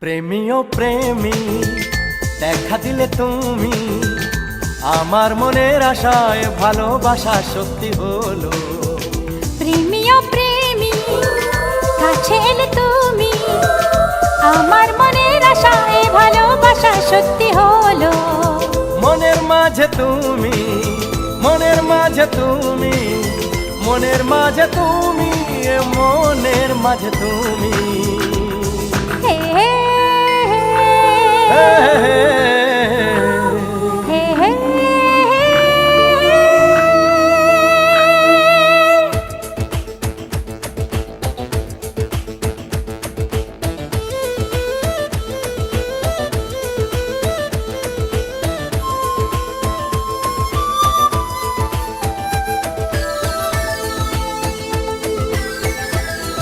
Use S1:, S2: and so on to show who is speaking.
S1: প্রেমী ও প্রেমী দেখা দিলে তুমি আমার মনের আশায় ভালোবাসা সত্যি হলো।
S2: প্রেমী ও প্রেমী কাছে এলে তুমি আমার মনের আশায় ভালোবাসা সত্যি হলো।
S1: মনের মাঝে তুমি, মনের মাঝে তুমি, মনের মাঝে তুমি, মনের মাঝে তুমি।
S2: হে হে হে।
S1: হে হে হে।